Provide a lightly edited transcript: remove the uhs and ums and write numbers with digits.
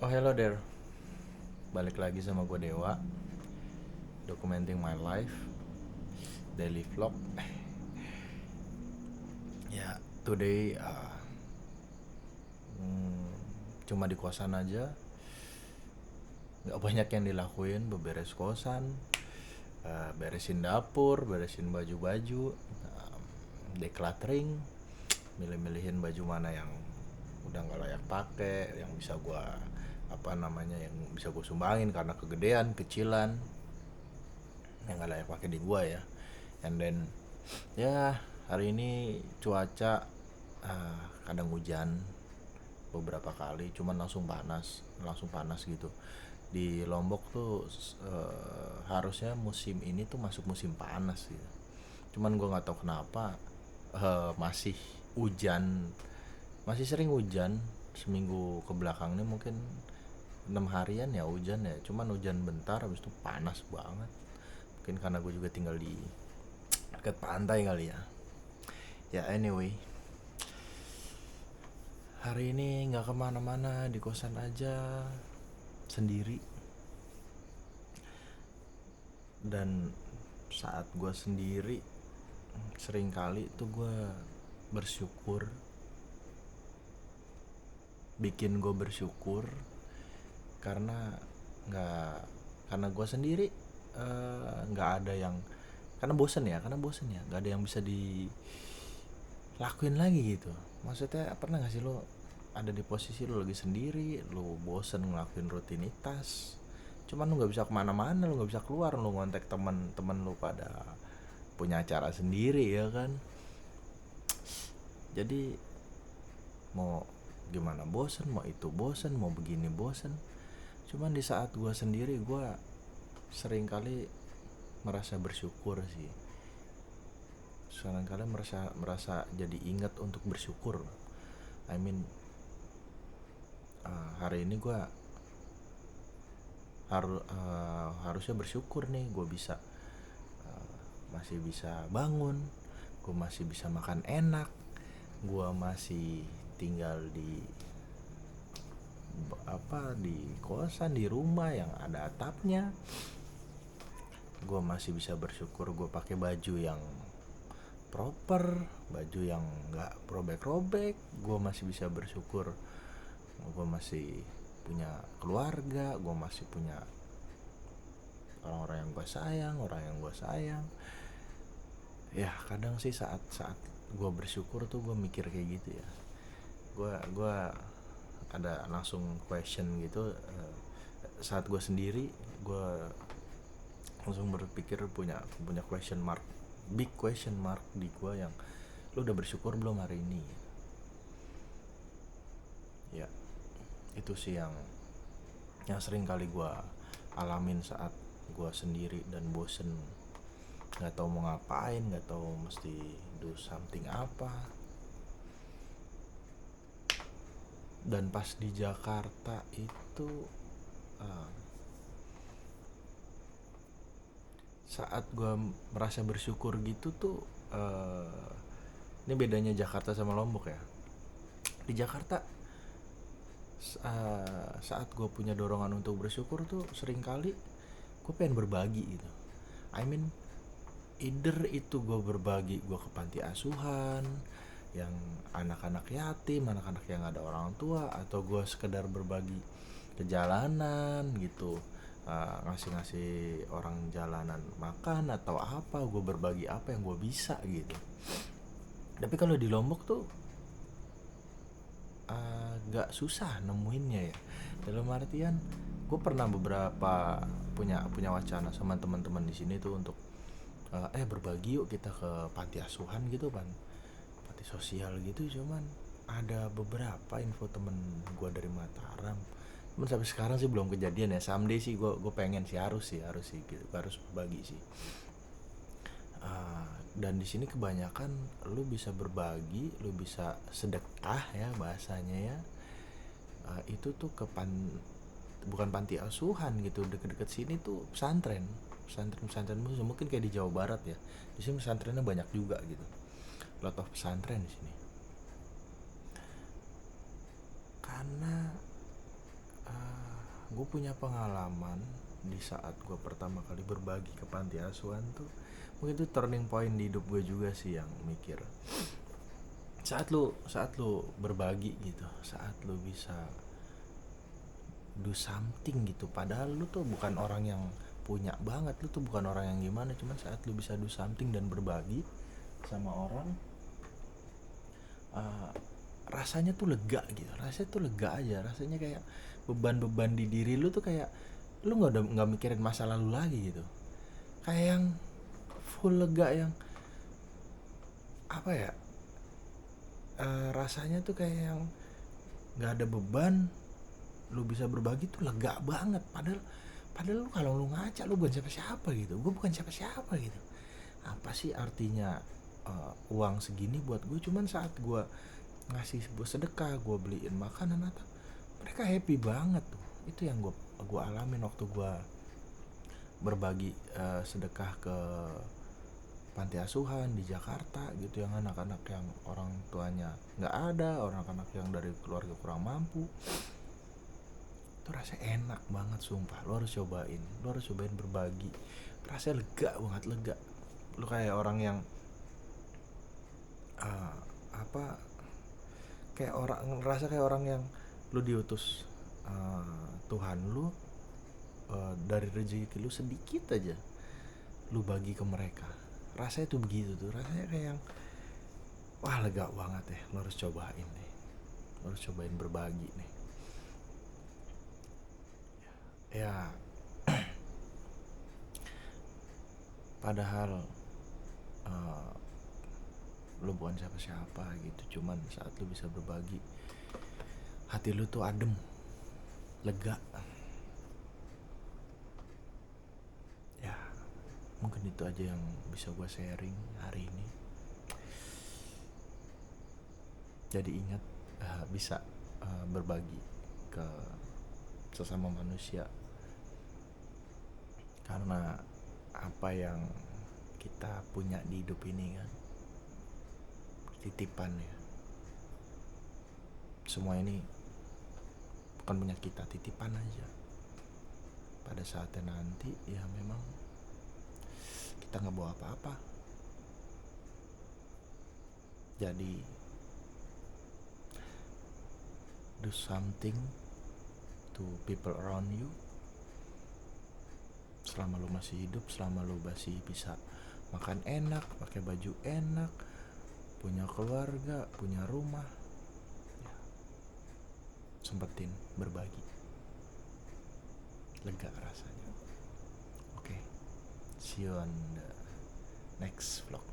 Oh hello there, balik lagi sama gue Dewa, documenting my life, daily vlog. Ya, today cuma di kosan aja, nggak banyak yang dilakuin, beberes kosan, beresin dapur, beresin baju-baju, decluttering, milih-milihin baju mana yang udah nggak layak pakai, yang bisa gue yang bisa gue sumbangin karena kegedean, kecilan, yang nggak layak pakai di gua ya. And then ya, hari ini cuaca kadang hujan beberapa kali, cuman langsung panas gitu. Di Lombok tuh harusnya musim ini tuh masuk musim panas gitu, cuman gua nggak tahu kenapa masih hujan, masih sering hujan. Seminggu ke belakang ini mungkin 6 harian ya hujan ya, cuman hujan bentar habis itu panas banget. Mungkin karena gue juga tinggal di dekat pantai kali ya. Ya anyway, hari ini nggak kemana-mana, di kosan aja sendiri. Dan saat gue sendiri, sering kali tuh gue bersyukur, bikin gue bersyukur karena nggak karena gue sendiri, nggak ada yang, karena bosen ya nggak ada yang bisa dilakuin lagi gitu. Maksudnya pernah nggak sih lo ada di posisi lo lagi sendiri, lo bosen ngelakuin rutinitas, cuman lu nggak bisa kemana-mana, lu nggak bisa keluar, lu ngontek teman-teman lu pada punya acara sendiri ya kan. Jadi mau gimana bosen, mau itu bosen, mau begini bosen. Cuman di saat gue sendiri, gue sering kali merasa bersyukur sih. Sering kali merasa jadi ingat untuk bersyukur. I mean, hari ini gue harusnya bersyukur nih, gue bisa masih bisa bangun, gue masih bisa makan enak, gue masih tinggal di kosan, di rumah yang ada atapnya. Gue masih bisa bersyukur gue pakai baju yang proper, baju yang nggak robek-robek. Gue masih bisa bersyukur gue masih punya keluarga, gue masih punya orang-orang yang gue sayang, orang yang gue sayang. Ya kadang sih saat gue bersyukur tuh gue mikir kayak gitu ya. Gue ada langsung question gitu, saat gue sendiri, gue langsung berpikir, punya question mark, big question mark di gue yang, lu udah bersyukur belum hari ini? Ya itu sih yang sering kali gue alamin saat gue sendiri dan bosen, nggak tahu mau ngapain, nggak tahu mesti do something apa. Dan pas di Jakarta itu, uh, saat gue merasa bersyukur gitu tuh, ini bedanya Jakarta sama Lombok ya. Di Jakarta, saat gue punya dorongan untuk bersyukur tuh sering kali gue pengen berbagi gitu. I mean, either itu gue berbagi, gue ke panti asuhan yang anak-anak yatim, anak-anak yang ada orang tua, atau gue sekedar berbagi ke jalanan gitu, ngasih-ngasih orang jalanan makan atau apa, gue berbagi apa yang gue bisa gitu. Tapi kalau di Lombok tuh agak susah nemuinnya ya. Dalam artian, gue pernah beberapa punya wacana sama teman-teman di sini tuh untuk berbagi yuk kita ke panti asuhan gitu kan, panti sosial gitu. Cuman ada beberapa info temen gue dari Mataram, cuman sampai sekarang sih belum kejadian ya. Someday sih gue pengen sih, harus sih gitu, harus berbagi sih. Dan di sini kebanyakan lu bisa berbagi, lu bisa sedekah ya bahasanya ya. Itu tuh bukan panti asuhan gitu, deket-deket sini tuh pesantren muslim, mungkin kayak di Jawa Barat ya. Di sini pesantrennya banyak juga gitu, lot of pesantren di sini. Karena gue punya pengalaman di saat gue pertama kali berbagi ke panti asuhan tuh. Mungkin itu turning point di hidup gue juga sih, yang mikir saat lu berbagi gitu, saat lu bisa do something gitu, padahal lu tuh bukan orang yang punya banget, lu tuh bukan orang yang gimana, cuman saat lu bisa do something dan berbagi sama orang, uh, rasanya tuh lega gitu, rasanya tuh lega aja, rasanya kayak beban-beban di diri lu tuh kayak lu nggak mikirin masa lalu lagi gitu, kayak yang full lega, yang apa ya, rasanya tuh kayak yang nggak ada beban, lu bisa berbagi tuh lega banget. Padahal lu kalau lu ngaca lu bukan siapa-siapa gitu, gue bukan siapa-siapa gitu. Apa sih artinya uang segini buat gue? Cuman saat gue ngasih sebuah sedekah, gue beliin makanan atau, mereka happy banget tuh. Itu yang gue alamin waktu gue berbagi sedekah ke panti asuhan di Jakarta gitu, yang anak-anak yang orang tuanya nggak ada, orang anak yang dari keluarga kurang mampu. Itu rasanya enak banget sumpah, lo harus cobain berbagi, rasanya lega banget, lega. Lo kayak orang yang apa, kayak orang ngerasa kayak orang yang lu diutus Tuhan lu, dari rezeki lu sedikit aja lu bagi ke mereka. Rasanya tuh begitu tuh, rasanya kayak yang wah lega banget ya. Lo harus cobain deh, lo harus cobain berbagi nih ya. Padahal lu bukan siapa-siapa gitu, cuman saat lu bisa berbagi, hati lu tuh adem, lega ya. Mungkin itu aja yang bisa gue sharing hari ini. Jadi ingat, bisa berbagi ke sesama manusia, karena apa yang kita punya di hidup ini kan titipan ya. Semua ini bukan punya kita, titipan aja. Pada saatnya nanti ya memang kita nggak bawa apa-apa. Jadi do something to people around you selama lu masih hidup, selama lu masih bisa makan enak, pakai baju enak, punya keluarga, punya rumah ya, sempetin berbagi, lega rasanya. Oke, see you on the next vlog.